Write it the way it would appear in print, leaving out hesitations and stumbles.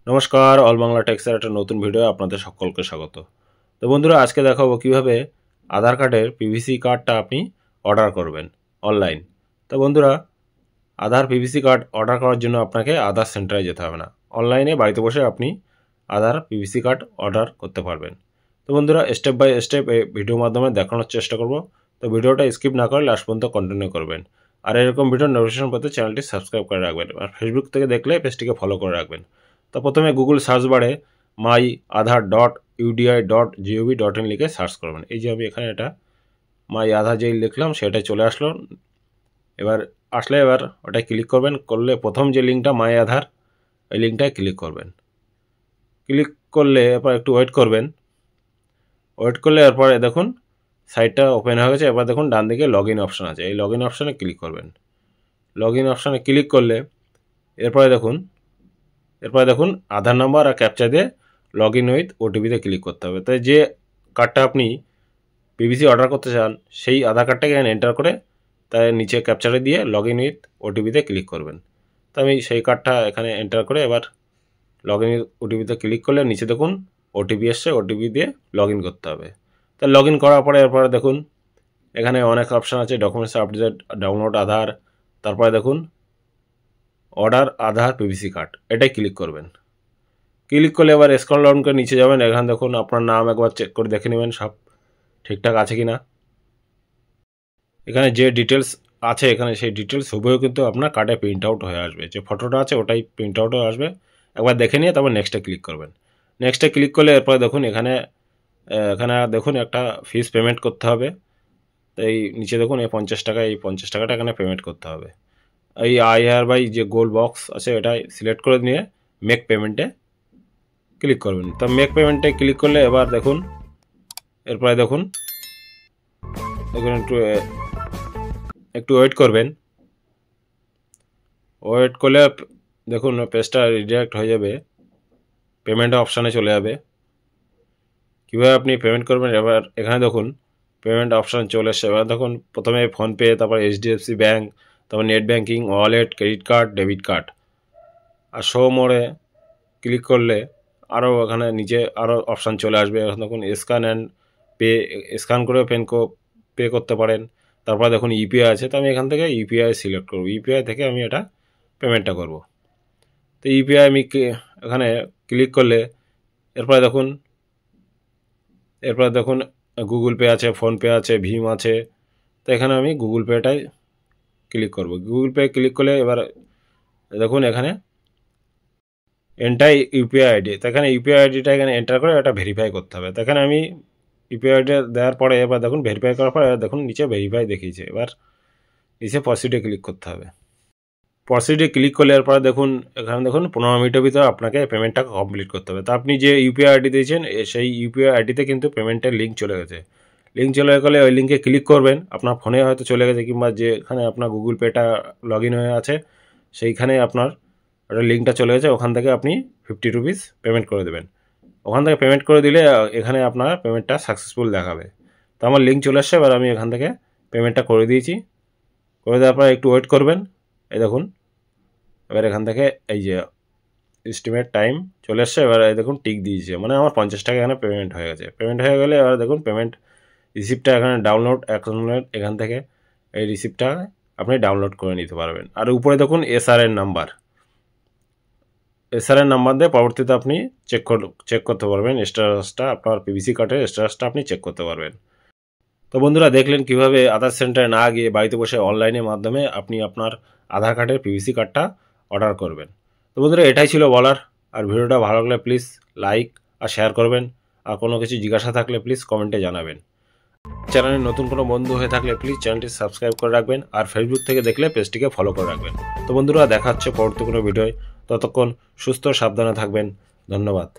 নমস্কার, অল বাংলা টেক্সের একটা নতুন ভিডিও আপনাদের সকলকে স্বাগত। তো বন্ধুরা, আজকে দেখাবো কিভাবে আধার কার্ডের পিভিসি কার্ডটা আপনি অর্ডার করবেন অনলাইন। তো বন্ধুরা, আধার পিভিসি কার্ড অর্ডার করার জন্য আপনাকে আধার সেন্টারে যেতে হবে না, অনলাইনে বাড়িতে বসে আপনি আধার পিভিসি কার্ড অর্ডার করতে পারবেন। তো বন্ধুরা, স্টেপ বাই স্টেপ এই ভিডিওর মাধ্যমে দেখানোর চেষ্টা করব। তো ভিডিওটা স্কিপ না করে লাস্ট পর্যন্ত কন্টিনিউ করবেন। আর এরকম ভিডিও নোটিফিকেশন পেতে চ্যানেলটি সাবস্ক্রাইব করে রাখবেন, আর ফেসবুক থেকে দেখলে পেজটিকে ফলো করে রাখবেন। তো প্রথমে গুগল সার্চ বারে myaadhar.udi.gov.in লিখে সার্চ করবেন। এই যে আমি এখানে এটা মাই আধার যেই লিখলাম সেটাই চলে আসলো। এবার ওটাই ক্লিক করবেন। করলে প্রথম যে লিঙ্কটা মাই আধার, এই লিঙ্কটায় ক্লিক করবেন। ক্লিক করলে এরপর একটু ওয়েট করবেন। ওয়েট করলে এরপরে দেখুন সাইটটা ওপেন হয়ে গেছে। এবার দেখুন ডান দিকে লগ ইন অপশান আছে, এই লগ ইন অপশানে ক্লিক করবেন। লগ ইন অপশানে ক্লিক করলে এরপরে দেখুন আধার নাম্বার আর ক্যাপচা দিয়ে লগ ইন উইথ ওটিপিতে ক্লিক করতে হবে। তাই যে কার্ডটা আপনি পিভিসি অর্ডার করতে চান সেই আধার কার্ডটাকে এখানে এন্টার করে তাই নিচে ক্যাপচারে দিয়ে লগ ইন উইথ ওটিপিতে ক্লিক করবেন। তো আমি সেই কার্ডটা এখানে এন্টার করে এবার লগ ইন ওটিপিতে ক্লিক করলে নিচে দেখুন ওটিপি এসছে, ওটিপি দিয়ে লগ ইন করতে হবে। তা লগ ইন করার পরে এরপরে দেখুন এখানে অনেক অপশান আছে, ডকুমেন্টস আপডেট, ডাউনলোড আধার, তারপরে দেখুন অর্ডার আধার পিভিসি কার্ড, এটাই ক্লিক করবেন। ক্লিক করলে এবার স্ক্রল ডাউন করে নিচে যাবেন। এখানে দেখুন আপনার নাম একবার চেক করে দেখে নেবেন সব ঠিকঠাক আছে কি না। এখানে যে ডিটেলস আছে এখানে সেই ডিটেলস হুবহু কিন্তু আপনার কার্ডে প্রিন্ট আউট হয়ে আসবে, যে ফটোটা আছে ওটাই প্রিন্ট আউট হয়ে আসবে। একবার দেখে নিয়ে তারপর নেক্সটে ক্লিক করবেন। নেক্সটে ক্লিক করলে এরপরে দেখুন এখানে দেখুন একটা ফিস পেমেন্ট করতে হবে। তো এই নিচে দেখুন এই 50 টাকা, এই 50 টাকাটা এখানে পেমেন্ট করতে হবে। এই IRBI যে গোল বক্স আছে এটাই সিলেক্ট করে নিয়ে মেক পেমেন্টে ক্লিক করবেন। তো মেক পেমেন্টে ক্লিক করলে এবার দেখুন এরপরে দেখুন একটু ওয়েট করবেন। ওয়েট করলে দেখুন পেজটা রিডাইরেক্ট হয়ে যাবে, পেমেন্ট অপশানে চলে যাবে। কীভাবে আপনি পেমেন্ট করবেন এবার এখানে দেখুন পেমেন্ট অপশান চলে এসছে। এবার দেখুন প্রথমে ফোনপে, তারপর HDFC ব্যাঙ্ক, তারপর net banking, wallet, credit card, debit card. আর শো মোড়ে ক্লিক করলে আরও এখানে নিচে আরও অপশান চলে আসবে। এখন দেখুন স্ক্যান অ্যান্ড পে, স্ক্যান করে পে করতে পারেন। তারপর দেখুন ইউপিআই আছে, তো আমি এখান থেকে ইউপিআই সিলেক্ট করব। ইউপিআই থেকে আমি এটা পেমেন্টটা করব। তো ইউপিআই আমি এখানে ক্লিক করলে এরপরে দেখুন গুগল পে আছে, ফোনপে আছে, ভীম আছে। তো এখানে আমি গুগল পেটাই ক্লিক করব। গুগল পে ক্লিক করলে এবার দেখুন এখানে এন্টার ইউপিআই আইডি, তো এখানে ইউপিআই আইডিটা এখানে এন্টার করে এটা ভেরিফাই করতে হবে। তো এখানে আমি ইউপিআই আইডি দেওয়ার পরে এবার দেখুন ভেরিফাই করার পরে দেখুন নিচে ভেরিফাই দেখিয়েছে। এবার নিচে প্রসিডে ক্লিক করতে হবে। প্রসিডে ক্লিক করলে এরপরে দেখুন এখানে দেখুন 15 মিনিটের ভিতরে আপনাকে পেমেন্টটা কমপ্লিট করতে হবে। তো আপনি যে ইউপিআই আইডি দিয়েছেন সেই ইউপিআই আইডিতে কিন্তু পেমেন্টের লিঙ্ক চলে গেছে। লিঙ্ক চলে গেলে ওই লিঙ্কে ক্লিক করবেন। আপনার ফোনে হয়তো চলে গেছে, কিংবা যেখানে আপনার গুগল পেটা লগ ইন হয়ে আছে সেইখানে আপনার ওটা লিঙ্কটা চলে গেছে, ওখান থেকে আপনি 50 রুপিস পেমেন্ট করে দেবেন। ওখান থেকে পেমেন্ট করে দিলে এখানে আপনার পেমেন্টটা সাকসেসফুল দেখাবে। তো আমার লিঙ্ক চলে আসছে, এবার আমি এখান থেকে পেমেন্টটা করে দিয়েছি। করে দেওয়ার পর একটু ওয়েট করবেন। এই দেখুন এবার এখান থেকে এই যে এস্টিমেট টাইম চলে আসছে। এবার এই দেখুন টিক দিয়েছে, মানে আমার 50 টাকা এখানে পেমেন্ট হয়ে গেছে। পেমেন্ট হয়ে গেলে এবার দেখুন পেমেন্ট রিসিপ্টটা এখানে ডাউনলোড এখান থেকে এই রিসিপ্টটা আপনি ডাউনলোড করে নিতে পারবেন। আর উপরে দেখুন SRN নাম্বার দিয়ে পরবর্তীতে আপনি চেক করতে পারবেন স্ট্যাটাসটা, আপনার পিভিসি কার্ডের স্ট্যাটাসটা আপনি চেক করতে পারবেন। তো বন্ধুরা, দেখলেন কিভাবে আধার সেন্টারে না গিয়ে বাড়িতে বসে অনলাইনের মাধ্যমে আপনি আপনার আধার কার্ডের পিভিসি কার্ডটা অর্ডার করবেন। তো বন্ধুরা, এটাই ছিল বলার। আর ভিডিওটা ভালো লাগলে প্লিজ লাইক আর শেয়ার করবেন। আর কোনো কিছু জিজ্ঞাসা থাকলে প্লিজ কমেন্টে জানাবেন। চ্যানেলে নতুন কোনো বন্ধু হয়ে থাকলে প্লিজ চ্যানেলটি সাবস্ক্রাইব করে রাখবেন। আর ফেসবুক থেকে দেখলে পেজটিকে ফলো করে রাখবেন। তো বন্ধুরা, দেখা হচ্ছে পরবর্তী কোনো ভিডিওয়। ততক্ষণ সুস্থ সাবধানে থাকবেন। ধন্যবাদ।